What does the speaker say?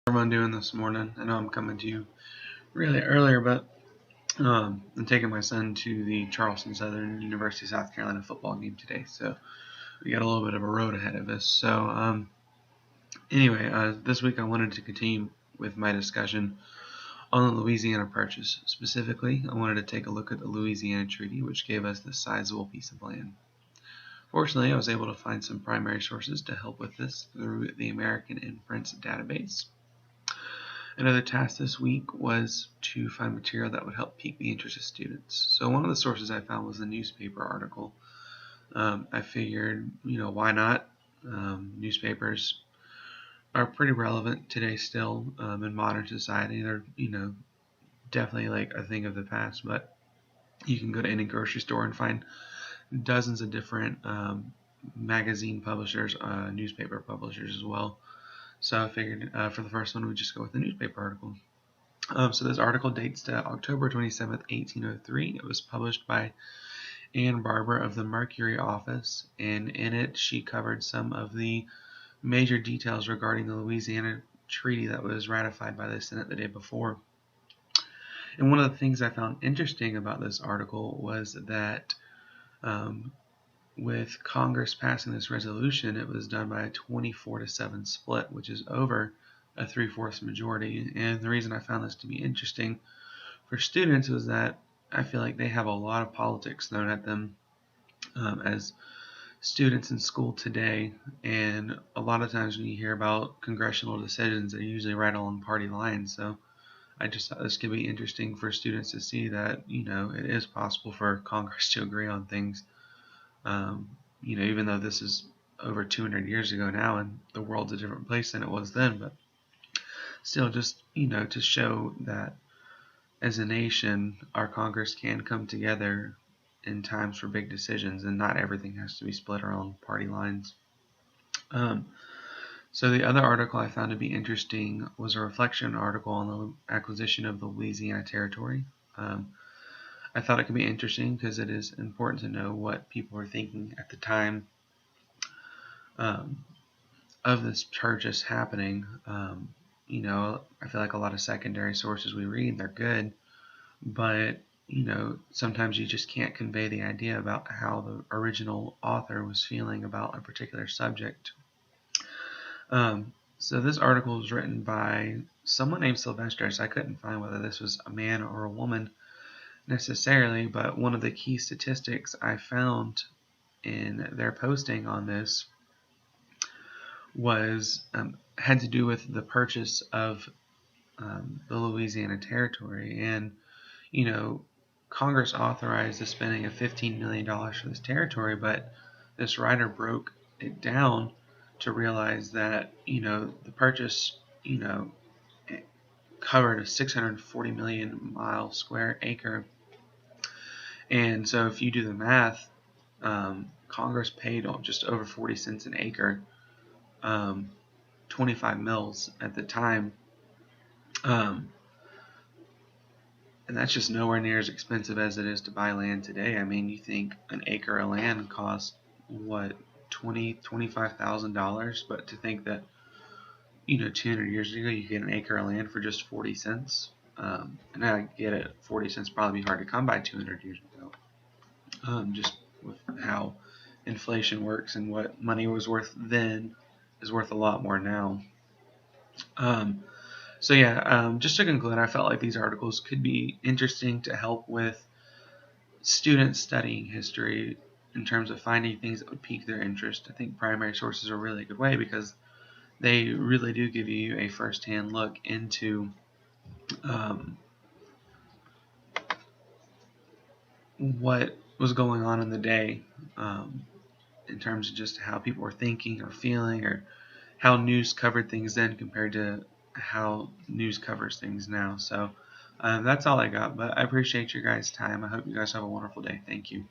Everyone doing this morning? I know I'm coming to you really earlier, but I'm taking my son to the Charleston Southern University South Carolina football game today, so we got a little bit of a road ahead of us. So anyway, this week I wanted to continue with my discussion on the Louisiana Purchase. Specifically, I wanted to take a look at the Louisiana Treaty, which gave us this sizable piece of land. Fortunately, I was able to find some primary sources to help with this through the American Imprints database. Another task this week was to find material that would help pique the interest of students. So one of the sources I found was a newspaper article. I figured, why not? Newspapers are pretty relevant today still in modern society. They're, definitely like a thing of the past, but you can go to any grocery store and find dozens of different magazine publishers, newspaper publishers as well. So I figured for the first one, we'd just go with the newspaper article. So this article dates to October 27th, 1803. It was published by Anne Barber of the Mercury office, and in it she covered some of the major details regarding the Louisiana Treaty that was ratified by the Senate the day before. And one of the things I found interesting about this article was that with Congress passing this resolution, it was done by a 24-7 split, which is over a 3/4 majority. And the reason I found this to be interesting for students was that I feel like they have a lot of politics thrown at them as students in school today. And a lot of times when you hear about congressional decisions, they're usually right along party lines. So I just thought this could be interesting for students to see that, it is possible for Congress to agree on things. Even though this is over 200 years ago now and the world's a different place than it was then, but still just, to show that as a nation, our Congress can come together in times for big decisions and not everything has to be split around party lines. So the other article I found to be interesting was a reflection article on the acquisition of the Louisiana Territory. I thought it could be interesting because it is important to know what people were thinking at the time of this purchase happening. I feel like a lot of secondary sources we read, they're good, but sometimes you just can't convey the idea about how the original author was feeling about a particular subject. So this article was written by someone named Sylvester. I couldn't find whether this was a man or a woman necessarily, but one of the key statistics I found in their posting on this was had to do with the purchase of the Louisiana Territory. And Congress authorized the spending of $15 million for this territory, but this writer broke it down to realize that the purchase covered a 640 million square acre. And so if you do the math, Congress paid just over 40 cents an acre, 25 mils at the time. And that's just nowhere near as expensive as it is to buy land today. I mean, you think an acre of land costs $25,000, but to think that 200 years ago you get an acre of land for just 40 cents. And I get it, 40 cents probably be hard to come by 200 years ago. Just with how inflation works and what money was worth then is worth a lot more now. Just to conclude, I felt like these articles could be interesting to help with students studying history in terms of finding things that would pique their interest. I think primary sources are a really good way because they really do give you a first-hand look into what was going on in the day in terms of just how people were thinking or feeling or how news covered things then compared to how news covers things now. So that's all I got, but I appreciate your guys' time. I hope you guys have a wonderful day. Thank you.